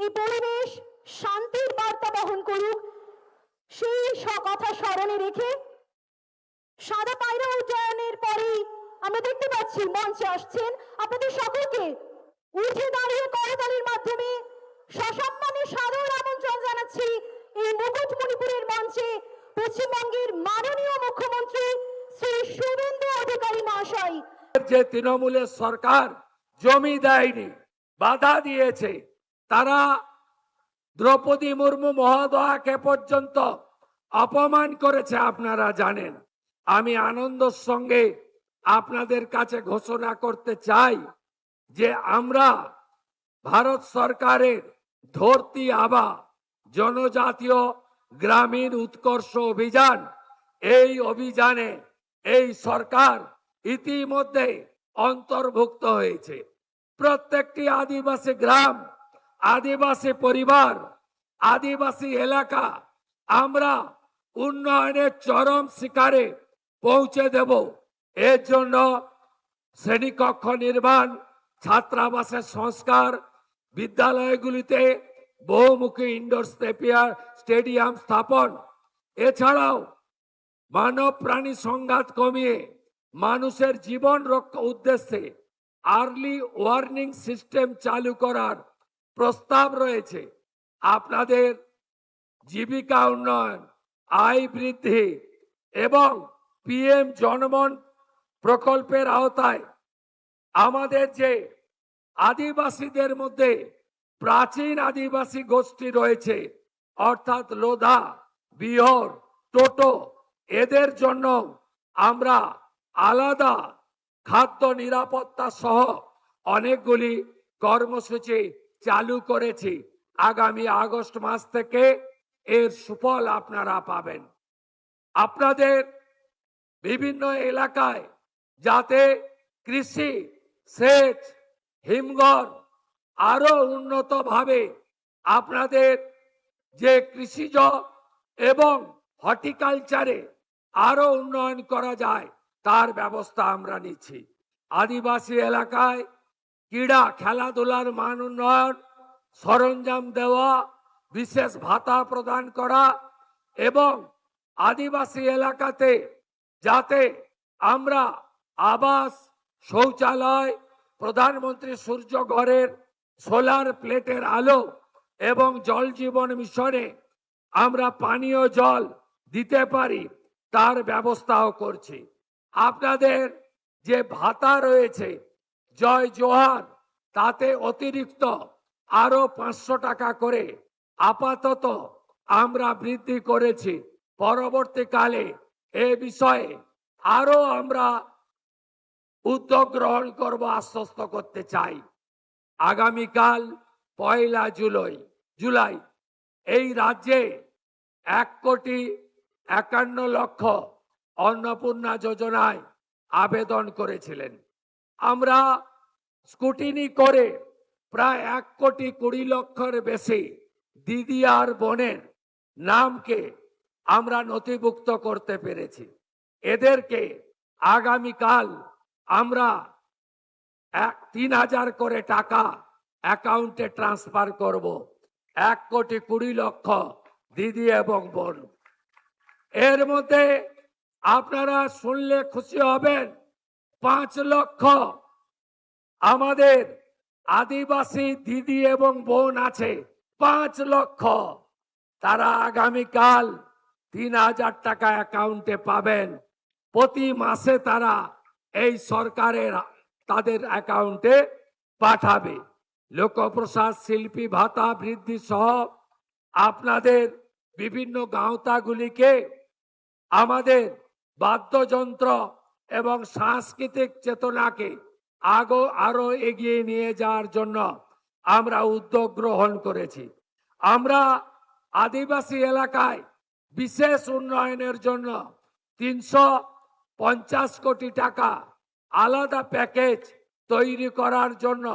এই পরিবেশ শান্তির বার্তা বহন করুক, সেই কথা স্মরণে রেখে সাদা পায়রা উড্ডয়নের পরেই আমরা দেখতে পাচ্ছি মঞ্চে আসছেন। আপনাদের সকলকে উঠে দাঁড়িয়ে করতালির মাধ্যমে সসম্মানে সাদর আমন্ত্রণ জানাচ্ছি এই মুকুটমণিপুরের মঞ্চে পশ্চিমবঙ্গের মাননীয় মুখ্যমন্ত্রী শ্রী শুভেন্দু অধিকারী মহাশয়। যে তৃণমূলের সরকার জমি দেয়নি, বাধা দিয়েছে, তারা দ্রৌপদী মুর্মু মহোদয়াকে পর্যন্ত অপমান করেছে, আপনারা জানেন। আমি আনন্দের সঙ্গে আপনাদের কাছে ঘোষণা করতে চাই যে আমরা ভারত সরকারের ধরতি আবা জনজাতীয় গ্রামীণ উৎকর্ষ অভিযান, এই অভিযানে এই সরকার ইতিমধ্যে অন্তর্ভুক্ত হয়েছে। প্রত্যেকটি আদিবাসী গ্রাম, আদিবাসী পরিবার, আদিবাসী এলাকা আমরা উন্নয়নের চরম শিখরে পৌঁছে দেব। এর জন্য শ্রেণীকক্ষ নির্মাণ, ছাত্রাবাসের সংস্কার, বিদ্যালয়গুলিতে বহুমুখী ইনডোর স্টেডিয়াম স্থাপন, এছাড়াও মানব প্রাণী সংঘাত কমিয়ে মানুষের জীবন রক্ষা উদ্দেশ্যে আর্লি ওয়ার্নিং সিস্টেম চালু করার প্রস্তাব রয়েছে। আপনাদের জীবিকা উন্নয়ন, আয় বৃদ্ধি এবং পিএম জনমন প্রকল্পের আওতায় আমাদের যে আদিবাসীদের মধ্যে প্রাচীন আদিবাসী গোষ্ঠী রয়েছে, অর্থাৎ লোধা, বিহর, টোটো, এদের জন্য আমরা আলাদা খাদ্য নিরাপত্তা সহ অনেকগুলি কর্মসূচি চালু করেছি। আগামী আগস্ট মাস থেকে এর সুফল আপনারা পাবেন। আপনাদের বিভিন্ন এলাকায় যাতে কৃষি, সেচ, হিমঘর আরো উন্নতভাবে আপনাদের যে কৃষিজ এবং হর্টিকালচারে আরো উন্নয়ন করা যায় তার ব্যবস্থা আমরা নিচ্ছি। আদিবাসী এলাকায় ক্রীড়া খেলাধুলার মান উন্নয়ন, সরঞ্জাম দেওয়া, বিশেষ ভাতা প্রদান করা এবং আদিবাসী এলাকাতে যাতে আমরা আবাস, শৌচালয়, প্রধানমন্ত্রী সূর্য ঘরের সোলার প্লেটের আলো এবং জল জীবন মিশনে আমরা পানীয় জল দিতে পারি তার ব্যবস্থাও করছি। আপনাদের যে ভাতা রয়েছে জয় জোহার, তাতে অতিরিক্ত আরো 500 টাকা করে আপাতত আমরা বৃদ্ধি করেছি। পরবর্তীকালে এ বিষয়ে আরো আমরা উদ্যোগ গ্রহণ করব, আশ্বস্ত করতে চাই। আগামীকাল 1 জুলাই এই রাজ্যে 1,51,00,000 অন্নপূর্ণা যোজনায় আবেদন করেছিলেন। আমরা স্কুটিনি করে প্রায় 1,20,00,000-এর বেশি দিদি আর বোনের নামকে আমরা নথিভুক্ত করতে পেরেছি। এদেরকে আগামীকাল আমরা 3,000 করে টাকা অ্যাকাউন্টে ট্রান্সফার করব। 1,20,00,000 দিদি এবং বোন। এর মধ্যে আপনারা শুনলে খুশি হবেন, 5 লক্ষ আমাদের আদিবাসী দিদি এবং বোন আছে, 5 লক্ষ। তারা আগামীকাল 3,000 টাকা অ্যাকাউন্টে পাবেন। প্রতি মাসে তারা এই সরকারের তাদের অ্যাকাউন্টে পাঠাবে। লোকপ্রসাদ, শিল্পী ভাতা বৃদ্ধি সহ আপনাদের বিভিন্ন গাঁওতাগুলিকে আমাদের বাদ্যযন্ত্র এবং সাংস্কৃতিক চেতনাকে আরো এগিয়ে নিয়ে যাওয়ার জন্য আমরা উদ্যোগ গ্রহণ করেছি। আমরা আদিবাসী এলাকায় বিশেষ উন্নয়নের জন্য 350 কোটি টাকা আলাদা প্যাকেজ তৈরি করার জন্য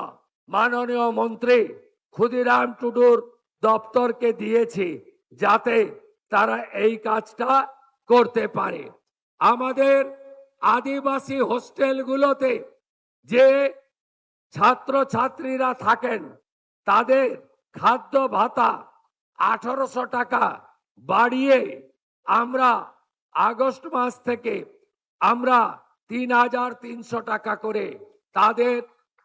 মাননীয় মন্ত্রী ক্ষুদিরাম টুডুর দপ্তরকে দিয়েছি, যাতে তারা এই কাজটা করতে পারে। আমাদের আদিবাসী হোস্টেলগুলোতে যে ছাত্রছাত্রীরা থাকেন তাদের খাদ্য ভাতা 1800 টাকা বাড়িয়ে আমরা আগস্ট মাস থেকে আমরা 3300 টাকা করে তাদের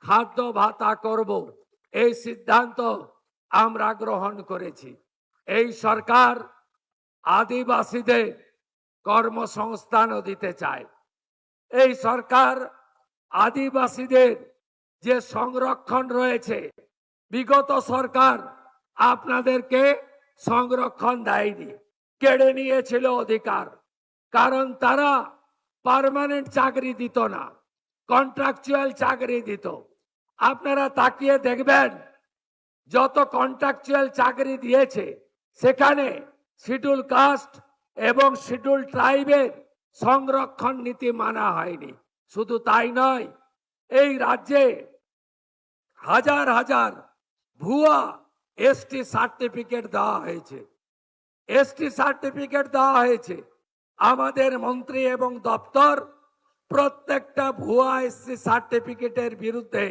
খাদ্য ভাতা করব, এই সিদ্ধান্ত আমরা গ্রহণ করেছি। এই সরকার আদিবাসীদের কর্মসংস্থানও দিতে চায়। এই সরকার আদিবাসীদের যে সংরক্ষণ রয়েছে, বিগত সরকার আপনাদেরকে সংরক্ষণ দেয়নি, কেড়ে নিয়েছিল অধিকার। কারণ তারা পার্মানেন্ট চাকরি দিত না, কন্ট্রাকচুয়াল চাকরি দিত। আপনারা তাকিয়ে দেখবেন যত কন্ট্রাকচুয়াল চাকরি দিয়েছে সেখানে শিডিউল কাস্ট এবং শিডিউল ট্রাইবের সংরক্ষণ নীতি মানা হয়নি। শুধু তাই নয়, এই রাজ্যে হাজার হাজার ভুয়া এসটি সার্টিফিকেট দেওয়া হয়েছে। এসটি সার্টিফিকেট দেওয়া হয়েছে। আমাদের মন্ত্রী এবং দপ্তর প্রত্যেকটা ভুয়া এসটি সার্টিফিকেটের বিরুদ্ধে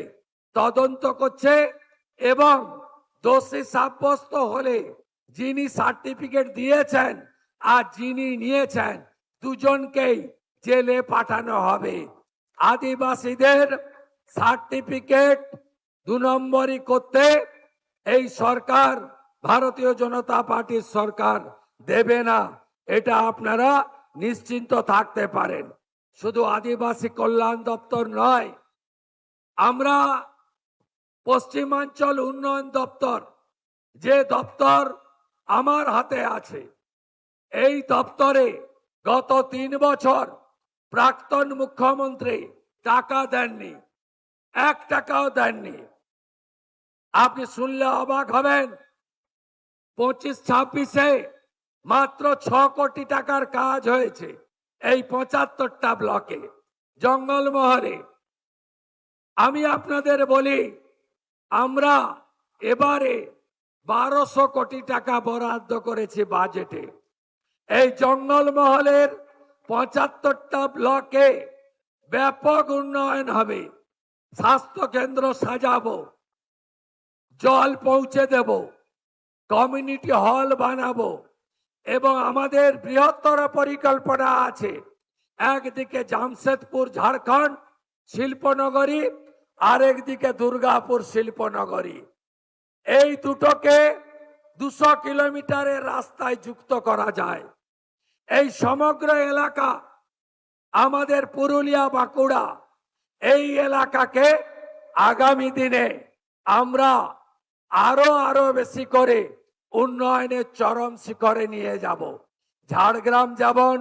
তদন্ত করছে এবং দোষী সাব্যস্ত হলে যিনি সার্টিফিকেট দিয়েছেন আর যিনি নিয়েছেন দুজনকেই জেলে পাঠানো হবে। আদিবাসীদের সার্টিফিকেট 2 নম্বরই করতে এই সরকার, ভারতীয় জনতা পার্টির সরকার দেবে না, এটা আপনারা নিশ্চিন্ত থাকতে পারেন। শুধু আদিবাসী কল্যাণ দপ্তর নয়, আমরা পশ্চিমাঞ্চল উন্নয়ন দপ্তর, যে দপ্তর আমার হাতে আছে, এই দপ্তরে গত 3 বছর প্রাক্তন মুখ্যমন্ত্রী টাকা দেননি, 1 টাকাও দেননি। আপনি শুনলে অবাক হবেন, 25-26-এ মাত্র 6 কোটি টাকার কাজ হয়েছে এই 75টা ব্লকে, জঙ্গলমহলে। আমি আপনাদের বলি, আমরা এবারে 1200 কোটি টাকা বরাদ্দ করেছি বাজেটে। এই জঙ্গলমহলের 75টা ব্লকে ব্যাপক উন্নয়ন হবে। স্বাস্থ্য কেন্দ্র সাজাবো, জল পৌঁছে দেব, কমিউনিটি হল বানাবো এবং আমাদের বৃহত্তর পরিকল্পনা আছে। একদিকে জামশেদপুর ঝাড়খণ্ড শিল্পনগরী, আরেকদিকে দুর্গাপুর শিল্পনগরী। এই দুটোকে 200 কিলোমিটারের রাস্তায় যুক্ত করা যায়। এই সমগ্র এলাকা আমাদের পুরুলিয়া বাঁকুড়া, এই এলাকাকে আগামী দিনে আমরা আরো বেশি করে উন্নয়নের চরম শিখরে নিয়ে যাব। ঝাড়গ্রাম যেমন